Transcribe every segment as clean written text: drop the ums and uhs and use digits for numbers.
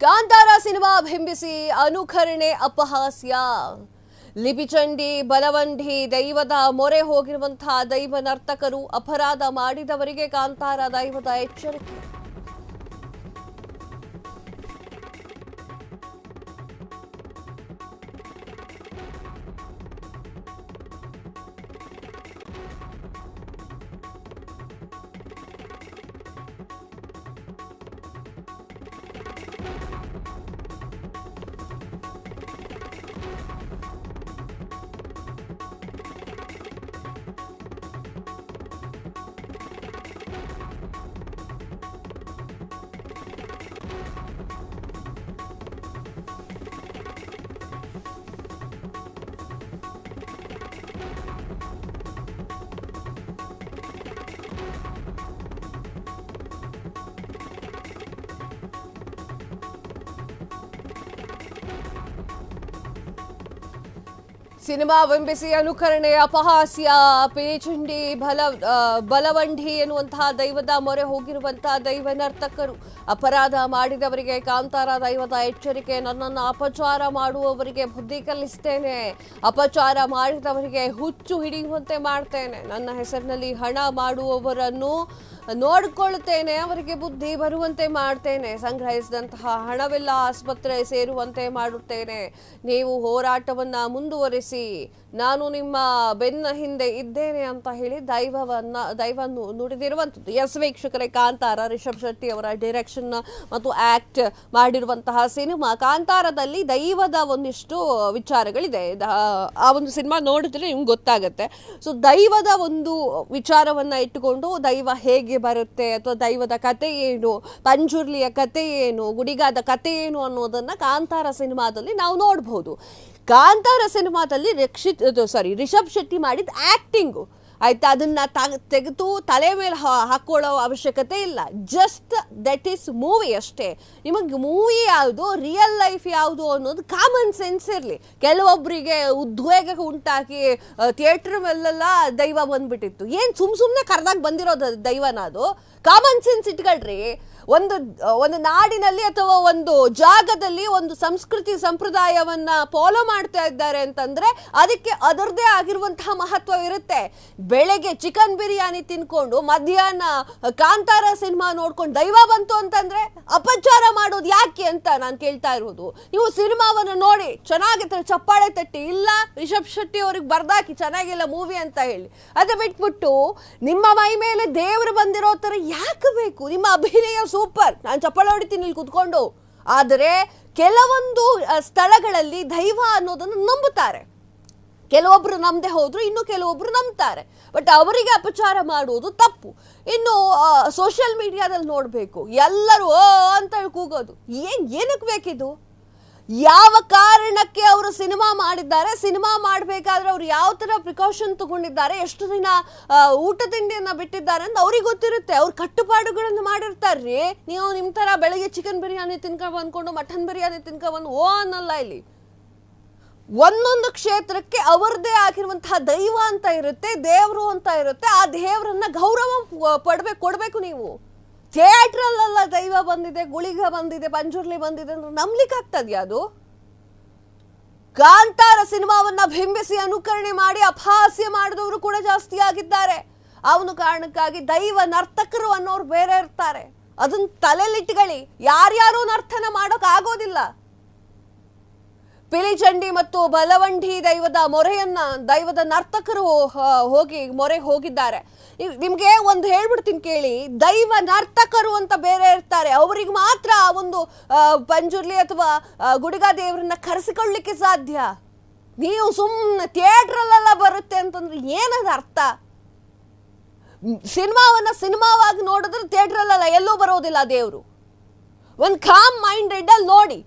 Kantara cinema ಬಿಂಬಿಸಿ ಅನುಕರಣೆ ಅಪಹಾಸ್ಯ. ಲಿಪಿಚಂಡಿ ಬಲವಂಡಿ ದೈವದ ಮೊರೆ ಹೋಗಿರುವಂತಹ ದೈವ ನರ್ತಕರು ಅಪರಾಧ ಮಾಡಿದವರಿಗೆ ಕಾಂತಾರ ದೈವದ ಎಚ್ಚರಿಕೆ. ಸಿನಿಮಾ ಬಿಂಬಿಸಿ ಅನುಕರಣೆ ಅಪಹಾಸ್ಯ. ಪಿಲಿಚಂಡಿ ಬಲವಂಡಿ ಎನ್ನುವಂತಹ ದೈವದ ಮೊರೆ ಹೋಗಿರುವಂತಹ ದೈವ ನರ್ತಕರು ಅಪರಾಧ ಮಾಡಿದವರಿಗೆ ಕಾಂತಾರ ದೈವದ ಎಚ್ಚರಿಕೆ. ನನ್ನನ್ನು ಅಪಚಾರ ಮಾಡುವವರಿಗೆ ಬುದ್ಧಿ ಕಲಿಸ್ತೇನೆ, ಅಪಚಾರ ಮಾಡಿದವರಿಗೆ ಹುಚ್ಚು ಹಿಡಿಯುವಂತೆ ಮಾಡ್ತೇನೆ, ನನ್ನ ಹೆಸರಿನಲ್ಲಿ ಹಣ ಮಾಡುವವರನ್ನು ನೋಡಿಕೊಳ್ಳುತ್ತೇನೆ, ಅವರಿಗೆ ಬುದ್ಧಿ ಬರುವಂತೆ ಮಾಡ್ತೇನೆ, ಸಂಗ್ರಹಿಸಿದಂತಹ ಹಣವೆಲ್ಲ ಆಸ್ಪತ್ರೆ ಸೇರುವಂತೆ ಮಾಡುತ್ತೇನೆ, ನೀವು ಹೋರಾಟವನ್ನ ಮುಂದುವರಿಸಿ, ನಾನು ನಿಮ್ಮ ಬೆನ್ನ ಹಿಂದೆ ಇದ್ದೇನೆ ಅಂತ ಹೇಳಿ ದೈವ ನುಡಿದಿರುವಂಥದ್ದು. ಎಸ್ ವೀಕ್ಷಕರೇ, ಕಾಂತಾರ ರಿಷಬ್ ಶೆಟ್ಟಿ ಅವರ ಡೈರೆಕ್ಷನ್ ಮತ್ತು ಆಕ್ಟ್ ಮಾಡಿರುವಂತಹ ಸಿನಿಮಾ. ಕಾಂತಾರದಲ್ಲಿ ದೈವದ ಒಂದಿಷ್ಟು ವಿಚಾರಗಳಿದೆ. ಆ ಒಂದು ಸಿನಿಮಾ ನೋಡಿದ್ರೆ ನಿಮ್ಗೆ ಗೊತ್ತಾಗುತ್ತೆ. ಸೊ ದೈವದ ಒಂದು ವಿಚಾರವನ್ನ ಇಟ್ಟುಕೊಂಡು ದೈವ ಹೇಗೆ ಬರುತ್ತೆ ಅಥವಾ ದೈವದ ಕತೆ ಏನು, ಪಂಜುರ್ಲಿಯ ಕತೆ ಏನು, ಗುಡಿಗಾದ ಕತೆ ಏನು ಅನ್ನೋದನ್ನ ಕಾಂತಾರ ಸಿನಿಮಾದಲ್ಲಿ ನಾವು ನೋಡಬಹುದು. ಕಾಂತಾರ ಸಿನಿಮಾದಲ್ಲಿ ರಿಷಬ್ ಶೆಟ್ಟಿ ಮಾಡಿದ ಆಕ್ಟಿಂಗು ಆಯ್ತಾ, ಅದನ್ನ ತೆಗೆದು ತಲೆ ಮೇಲೆ ಹಾಕೊಳ್ಳೋ ಅವಶ್ಯಕತೆ ಇಲ್ಲ. ಜಸ್ಟ್ ದಟ್ ಈಸ್ ಮೂವಿ ಅಷ್ಟೇ. ನಿಮಗೆ ಮೂವಿ ಯಾವುದು, ರಿಯಲ್ ಲೈಫ್ ಯಾವುದು ಅನ್ನೋದು ಕಾಮನ್ ಸೆನ್ಸ್ ಇರಲಿ. ಕೆಲವೊಬ್ಬರಿಗೆ ಉದ್ವೇಗ ಉಂಟಾಗಿ ಥಿಯೇಟರ್ ಮೇಲೆಲ್ಲ ದೈವ ಬಂದ್ಬಿಟ್ಟಿತ್ತು. ಏನು ಸುಮ್ಮನೆ ಕರೆದಾಗ ಬಂದಿರೋದು ದೈವನ? ಅದು ಕಾಮನ್ ಸೆನ್ಸ್ ಇಟ್ಕೊಳ್ರಿ. ಒಂದು ನಾಡಿನಲ್ಲಿ ಅಥವಾ ಒಂದು ಜಾಗದಲ್ಲಿ ಒಂದು ಸಂಸ್ಕೃತಿ ಸಂಪ್ರದಾಯವನ್ನ ಫಾಲೋ ಮಾಡ್ತಾ ಇದ್ದಾರೆ ಅಂತಂದ್ರೆ ಅದಕ್ಕೆ ಅದರದೇ ಆಗಿರುವಂತಹ ಮಹತ್ವ ಇರುತ್ತೆ. ಬೆಳಗ್ಗೆ ಚಿಕನ್ ಬಿರಿಯಾನಿ ತಿನ್ಕೊಂಡು ಮಧ್ಯಾಹ್ನ ಕಾಂತಾರ ಸಿನಿಮಾ ನೋಡ್ಕೊಂಡು ದೈವ ಬಂತು ಅಂತಂದ್ರೆ ಅಪಚಾರ ಮಾಡೋದು ಯಾಕೆ ಅಂತ ನಾನು ಕೇಳ್ತಾ ಇರೋದು. ನೀವು ಸಿನಿಮಾವನ್ನು ನೋಡಿ ಚೆನ್ನಾಗಿತ್ತು, ಚಪ್ಪಾಳೆ ತಟ್ಟಿ, ಇಲ್ಲ ರಿಷಬ್ ಶೆಟ್ಟಿ ಅವ್ರಿಗೆ ಬರ್ದಾಕಿ ಚೆನ್ನಾಗಿಲ್ಲ ಮೂವಿ ಅಂತ ಹೇಳಿ, ಅದೇ ಬಿಟ್ಬಿಟ್ಟು ನಿಮ್ಮ ಮೈ ಮೇಲೆ ದೇವರು ಬಂದಿರೋ ತರ ಯಾಕೆ ಬೇಕು? ನಿಮ್ಮ ಅಭಿನಯ ಸೂಪರ್, ನಾನು ಚಪ್ಪಾಳೆ ಹೊಡಿತೀನಿ ಇಲ್ಲಿ ಕುತ್ಕೊಂಡು. ಆದರೆ ಕೆಲವೊಂದು ಸ್ಥಳಗಳಲ್ಲಿ ದೈವ ಅನ್ನೋದನ್ನು ನಂಬುತ್ತಾರೆ. ಕೆಲವೊಬ್ರು ನಂಬದೆ ಹೋದ್ರು, ಇನ್ನು ಕೆಲವೊಬ್ರು ನಂಬ್ತಾರೆ. ಬಟ್ ಅವರಿಗೆ ಅಪಚಾರ ಮಾಡುವುದು ತಪ್ಪು. ಇನ್ನು ಸೋಷಿಯಲ್ ಮೀಡಿಯಾದಲ್ಲಿ ನೋಡ್ಬೇಕು, ಎಲ್ಲರೂ ಅಂತ ಕೂಗೋದು. ಏನಕ್ಕೆ ಬೇಕಿದು? ಯಾವ ಕಾರಣಕ್ಕೆ ಅವರು ಸಿನಿಮಾ ಮಾಡಿದ್ದಾರೆ, ಸಿನಿಮಾ ಮಾಡಬೇಕಾದ್ರೆ ಅವ್ರು ಯಾವ ತರ ಪ್ರಿಕಾಷನ್ ತಗೊಂಡಿದ್ದಾರೆ, ಎಷ್ಟು ದಿನ ಊಟ ತಿಂಡಿಯನ್ನ ಬಿಟ್ಟಿದ್ದಾರೆ ಅಂತ ಅವ್ರಿಗೆ ಗೊತ್ತಿರುತ್ತೆ. ಅವ್ರ ಕಟ್ಟುಪಾಡುಗಳನ್ನು ಮಾಡಿರ್ತಾರ್ರಿ. ನೀವು ನಿಮ್ ತರ ಬೆಳಗ್ಗೆ ಚಿಕನ್ ಬಿರಿಯಾನಿ ತಿನ್ಕೊಂಡ್ ಬಂದ್ಕೊಂಡು ಮಟನ್ ಬಿರಿಯಾನಿ ತಿನ್ಕೊಂಡ್ ಬಂದು ಅನ್ನಲ್ಲ. ಇಲ್ಲಿ ಒಂದೊಂದು ಕ್ಷೇತ್ರಕ್ಕೆ ಅವರದೇ ಆಗಿರುವಂತಹ ದೈವ ಅಂತ ಇರುತ್ತೆ, ದೇವರು ಅಂತ ಇರುತ್ತೆ. ಆ ದೇವರನ್ನ ಗೌರವ ಕೊಡ್ಬೇಕು ನೀವು. ಥಿಯೇಟ್ರಲ್ಲೆಲ್ಲ ದೈವ ಬಂದಿದೆ, ಗುಳಿಗ ಬಂದಿದೆ, ಪಂಜುರ್ಲಿ ಬಂದಿದೆ ಅಂದ್ರೆ ನಂಬ್ಲಿಕ್ಕೆ ಆಗ್ತದ್ಯಾ ಅದು? ಕಾಂತಾರ ಸಿನಿಮಾವನ್ನ ಬಿಂಬಿಸಿ ಅನುಕರಣೆ ಮಾಡಿ ಅಪಹಾಸ್ಯ ಮಾಡಿದವರು ಕೂಡ ಜಾಸ್ತಿ ಆಗಿದ್ದಾರೆ. ಅವನು ಕಾರಣಕ್ಕಾಗಿ ದೈವ ನರ್ತಕರು ಅನ್ನೋರು ಬೇರೆ ಇರ್ತಾರೆ. ಅದನ್ನ ತಲೆಲಿಟ್ಕೊಳ್ಳಿ. ಯಾರ್ಯಾರು ನರ್ತನ ಮಾಡೋಕ್ ಆಗೋದಿಲ್ಲ. ಪಿಲಿಚಂಡಿ ಮತ್ತು ಬಲವಂಡಿ ದೈವದ ನರ್ತಕರು ಮೊರೆ ಹೋಗಿದ್ದಾರೆ. ನಿಮ್ಗೆ ಒಂದು ಹೇಳ್ಬಿಡ್ತೀನಿ ಕೇಳಿ, ದೈವ ನರ್ತಕರು ಅಂತ ಬೇರೆ ಇರ್ತಾರೆ. ಅವರಿಗೆ ಮಾತ್ರ ಒಂದು ಪಂಜುರ್ಲಿ ಅಥವಾ ಗುಡಿಗಾ ದೇವರನ್ನ ಕರೆಸಿಕೊಳ್ಳಲಿಕ್ಕೆ ಸಾಧ್ಯ. ನೀವು ಸುಮ್ಮನೆ ಥಿಯೇಟ್ರಲ್ಲೆಲ್ಲ ಬರುತ್ತೆ ಅಂತಂದ್ರೆ ಏನದ ಅರ್ಥ? ಸಿನಿಮಾವಾಗಿ ನೋಡಿದ್ರೆ ಥಿಯೇಟ್ರಲ್ಲೆಲ್ಲ ಎಲ್ಲೂ ಬರೋದಿಲ್ಲ ದೇವರು. ಒಂದು ಕಾಮ್ ಮೈಂಡೆಡ್ ಅಲ್ಲಿ ನೋಡಿ.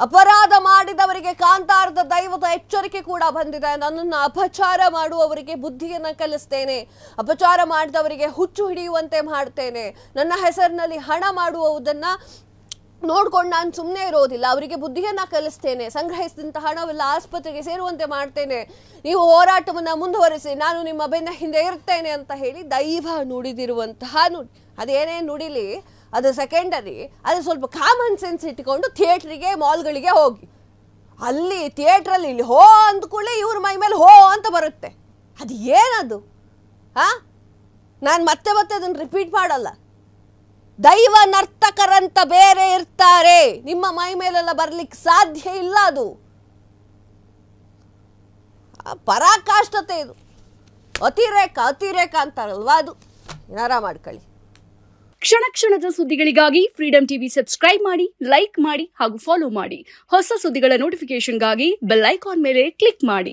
ಅಪರಾಧ ಮಾಡಿದವರಿಗೆ ಕಾಂತಾರದ ದೈವದ ಎಚ್ಚರಿಕೆ ಕೂಡ ಬಂದಿದೆ. ನನ್ನನ್ನು ಅಪಚಾರ ಮಾಡುವವರಿಗೆ ಬುದ್ಧಿಯನ್ನ ಕಲಿಸ್ತೇನೆ, ಅಪಚಾರ ಮಾಡಿದವರಿಗೆ ಹುಚ್ಚು ಹಿಡಿಯುವಂತೆ ಮಾಡ್ತೇನೆ, ನನ್ನ ಹೆಸರಿನಲ್ಲಿ ಹಣ ಮಾಡುವುದನ್ನ ನೋಡ್ಕೊಂಡು ನಾನು ಸುಮ್ಮನೆ ಇರೋದಿಲ್ಲ, ಅವರಿಗೆ ಬುದ್ಧಿಯನ್ನ ಕಲಿಸ್ತೇನೆ, ಸಂಗ್ರಹಿಸಿದಂತಹ ಹಣವೆಲ್ಲ ಆಸ್ಪತ್ರೆಗೆ ಸೇರುವಂತೆ ಮಾಡ್ತೇನೆ, ನೀವು ಹೋರಾಟವನ್ನ ಮುಂದುವರಿಸಿ, ನಾನು ನಿಮ್ಮ ಬೆನ್ನ ಹಿಂದೆ ಇರ್ತೇನೆ ಅಂತ ಹೇಳಿ ದೈವ ನುಡಿದಿರುವಂತಹ ಅದೇನೇ ನುಡಿಲಿ ಅದು ಸೆಕೆಂಡರಿ. ಅದು ಸ್ವಲ್ಪ ಕಾಮನ್ ಸೆನ್ಸ್ ಇಟ್ಕೊಂಡು ಥಿಯೇಟ್ರಿಗೆ ಮಾಲ್ಗಳಿಗೆ ಹೋಗಿ, ಅಲ್ಲಿ ಥಿಯೇಟ್ರಲ್ಲಿ ಇಲ್ಲಿ ಹೋ ಅಂದ ಕೂಡಲೇ ಇವ್ರ ಮೈ ಮೇಲೆ ಹೋ ಅಂತ ಬರುತ್ತೆ. ಅದು ಏನದು? ನಾನು ಮತ್ತೆ ಅದನ್ನು ರಿಪೀಟ್ ಮಾಡಲ್ಲ. ದೈವ ನರ್ತಕರಂತ ಬೇರೆ ಇರ್ತಾರೆ, ನಿಮ್ಮ ಮೈ ಮೇಲೆಲ್ಲ ಬರ್ಲಿಕ್ಕೆ ಸಾಧ್ಯ ಇಲ್ಲ. ಅದು ಪರಾಕಾಷ್ಠತೆ, ಇದು ಅತಿರೇಕ ಅಂತಾರಲ್ವಾ, ಅದು ಏನಾರ ಮಾಡ್ಕೊಳ್ಳಿ. ಕ್ಷಣ ಕ್ಷಣದ ಸುದ್ದಿಗಳಿಗಾಗಿ ಫ್ರೀಡಂ ಟಿವಿ ಸಬ್ಸ್ಕ್ರೈಬ್ ಮಾಡಿ, ಲೈಕ್ ಮಾಡಿ ಹಾಗೂ ಫಾಲೋ ಮಾಡಿ. ಹೊಸ ಸುದ್ದಿಗಳ ನೋಟಿಫಿಕೇಶನ್ಗಾಗಿ ಬೆಲ್ ಐಕಾನ್ ಮೇಲೆ ಕ್ಲಿಕ್ ಮಾಡಿ.